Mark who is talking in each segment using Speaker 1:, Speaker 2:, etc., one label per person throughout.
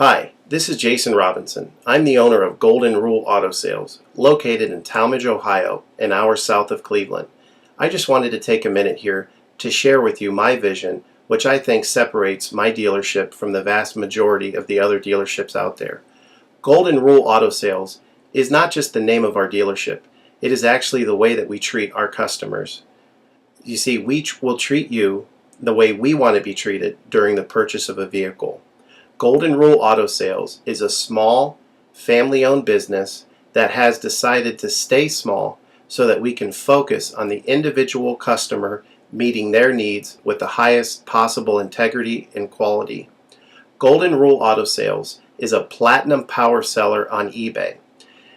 Speaker 1: Hi, this is Jason Robinson. I'm the owner of Golden Rule Auto Sales, located in Tallmadge, Ohio, an hour south of Cleveland. I just wanted to take a minute here to share with you my vision, which I think separates my dealership from the vast majority of the other dealerships out there. Golden Rule Auto Sales is not just the name of our dealership, it is actually the way that we treat our customers. You see, we will treat you the way we want to be treated during the purchase of a vehicle. Golden Rule Auto Sales is a small, family-owned business that has decided to stay small so that we can focus on the individual customer meeting their needs with the highest possible integrity and quality. Golden Rule Auto Sales is a platinum power seller on eBay.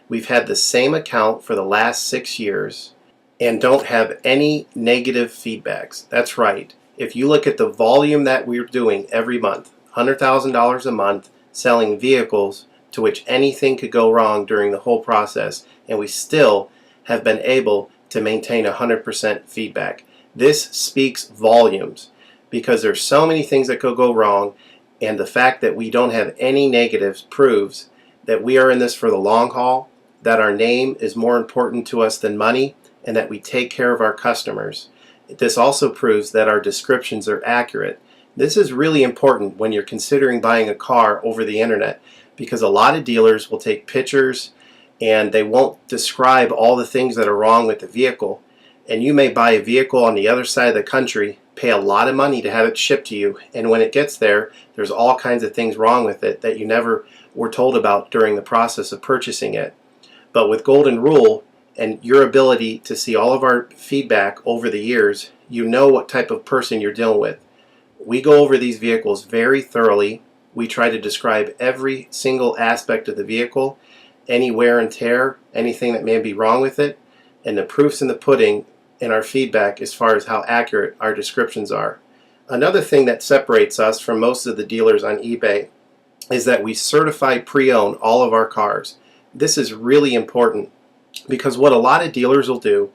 Speaker 1: We've had the same account for the last 6 years and don't have any negative feedbacks. That's right. If you look at the volume that we're doing every month, $100,000 a month selling vehicles to which anything could go wrong during the whole process, and we still have been able to maintain 100% feedback. This speaks volumes because there's so many things that could go wrong, and the fact that we don't have any negatives proves that we are in this for the long haul, that our name is more important to us than money, and that we take care of our customers. This also proves that our descriptions are accurate. This is really important when you're considering buying a car over the internet, because a lot of dealers will take pictures and they won't describe all the things that are wrong with the vehicle. And you may buy a vehicle on the other side of the country, pay a lot of money to have it shipped to you, and when it gets there, there's all kinds of things wrong with it that you never were told about during the process of purchasing it. But with Golden Rule and your ability to see all of our feedback over the years, you know what type of person you're dealing with. We go over these vehicles very thoroughly. We try to describe every single aspect of the vehicle, any wear and tear, anything that may be wrong with it, and the proof's in the pudding in our feedback as far as how accurate our descriptions are. Another thing that separates us from most of the dealers on eBay is that we certify pre-owned all of our cars. This is really important because what a lot of dealers will do,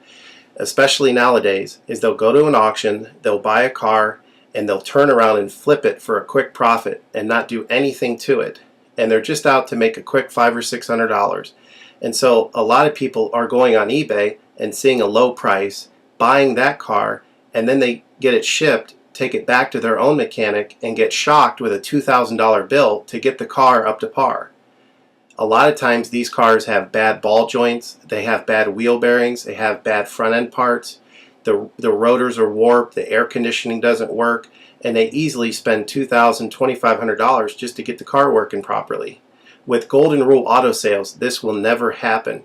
Speaker 1: especially nowadays, is they'll go to an auction, they'll buy a car, and they'll turn around and flip it for a quick profit and not do anything to it. And they're just out to make a quick $500 or $600. And so a lot of people are going on eBay and seeing a low price, buying that car, and then they get it shipped, take it back to their own mechanic, and get shocked with a $2,000 bill to get the car up to par. A lot of times these cars have bad ball joints, they have bad wheel bearings, they have bad front end parts. The rotors are warped, the air conditioning doesn't work, and they easily spend $2,000, $2,500 just to get the car working properly. With Golden Rule Auto Sales, this will never happen.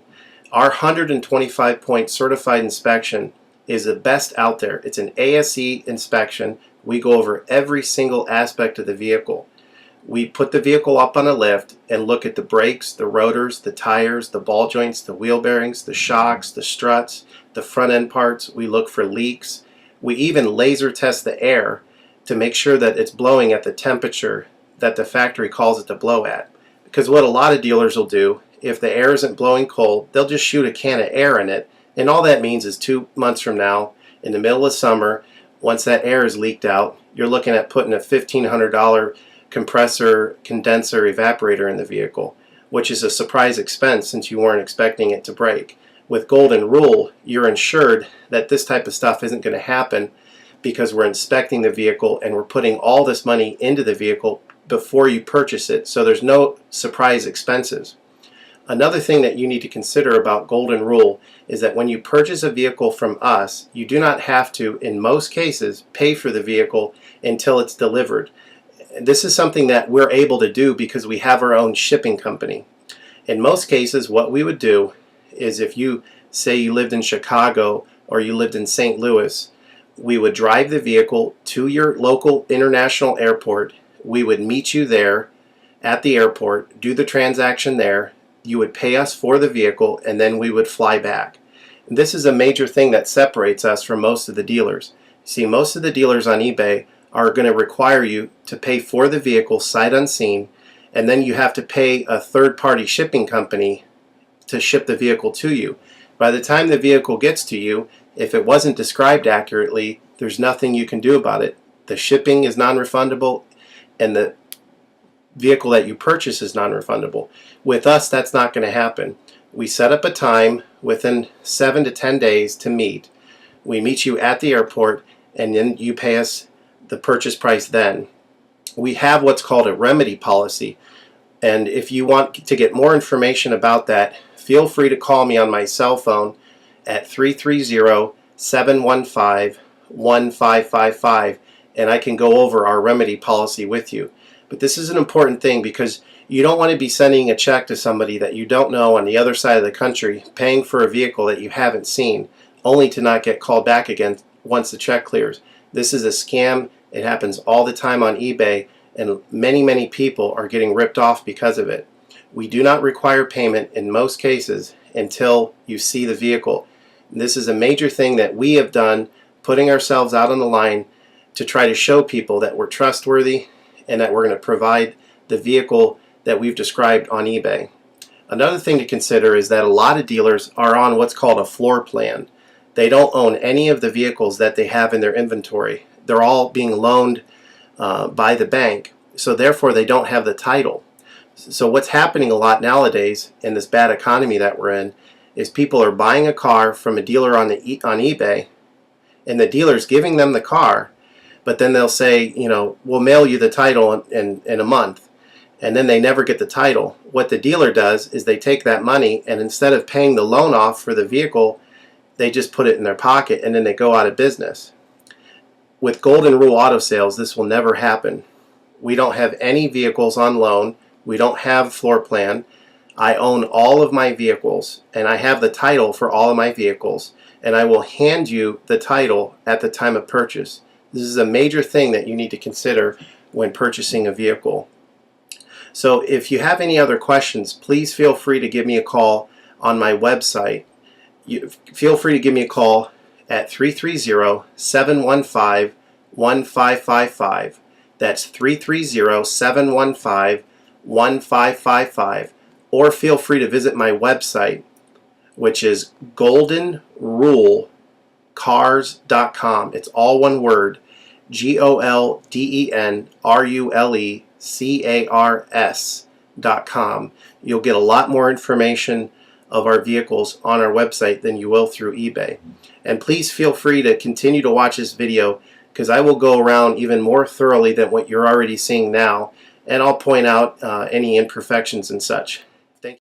Speaker 1: Our 125-point certified inspection is the best out there. It's an ASE inspection. We go over every single aspect of the vehicle. We put the vehicle up on a lift and look at the brakes, the rotors, the tires, the ball joints, the wheel bearings, the shocks, the struts, the front end parts. We look for leaks. We even laser test the air to make sure that it's blowing at the temperature that the factory calls it to blow at. Because what a lot of dealers will do, if the air isn't blowing cold, they'll just shoot a can of air in it, and all that means is 2 months from now, in the middle of summer, once that air is leaked out, you're looking at putting a $1,500 compressor, condenser, evaporator in the vehicle, which is a surprise expense since you weren't expecting it to break. With Golden Rule, you're ensured that this type of stuff isn't going to happen because we're inspecting the vehicle and we're putting all this money into the vehicle before you purchase it, so there's no surprise expenses. Another thing that you need to consider about Golden Rule is that when you purchase a vehicle from us, you do not have to, in most cases, pay for the vehicle until it's delivered. This is something that we're able to do because we have our own shipping company. In most cases, what we would do is if you say you lived in Chicago or you lived in St. Louis, we would drive the vehicle to your local international airport. We would meet you there at the airport, do the transaction there. You would pay us for the vehicle, and then we would fly back. And this is a major thing that separates us from most of the dealers. See, most of the dealers on eBay are going to require you to pay for the vehicle sight unseen, and then you have to pay a third-party shipping company to ship the vehicle to you. By the time the vehicle gets to you, if it wasn't described accurately, there's nothing you can do about it. The shipping is non-refundable, and the vehicle that you purchase is non-refundable. With us, that's not going to happen. We set up a time within 7 to 10 days to meet. We meet you at the airport, and then you pay us the purchase price then. We have what's called a remedy policy, and if you want to get more information about that, feel free to call me on my cell phone at 330-715-1555, and I can go over our remedy policy with you. But this is an important thing because you don't want to be sending a check to somebody that you don't know on the other side of the country, paying for a vehicle that you haven't seen, only to not get called back again once the check clears. This is a scam. It happens all the time on eBay, and many people are getting ripped off because of it. We do not require payment in most cases until you see the vehicle. This is a major thing that we have done, putting ourselves out on the line to try to show people that we're trustworthy and that we're going to provide the vehicle that we've described on eBay. Another thing to consider is that a lot of dealers are on what's called a floor plan. They don't own any of the vehicles that they have in their inventory. They're all being loaned by the bank, so therefore they don't have the title. So what's happening a lot nowadays in this bad economy that we're in is people are buying a car from a dealer on eBay, and the dealer's giving them the car, but then they'll say, you know, we'll mail you the title in a month, and then they never get the title. What the dealer does is they take that money, and instead of paying the loan off for the vehicle, they just put it in their pocket, and then they go out of business. With Golden Rule Auto Sales, this will never happen. We don't have any vehicles on loan. We don't have floor plan. I own all of my vehicles, and I have the title for all of my vehicles, and I will hand you the title at the time of purchase. This is a major thing that you need to consider when purchasing a vehicle. So if you have any other questions, please feel free to give me a call on my website. Feel free to give me a call at 330-715-1555. That's 330-715-1555. Or feel free to visit my website, which is goldenrulecars.com. It's all one word, goldenrulecars.com. You'll get a lot more information of our vehicles on our website than you will through eBay. And please feel free to continue to watch this video, because I will go around even more thoroughly than what you're already seeing now, and I'll point out any imperfections and such.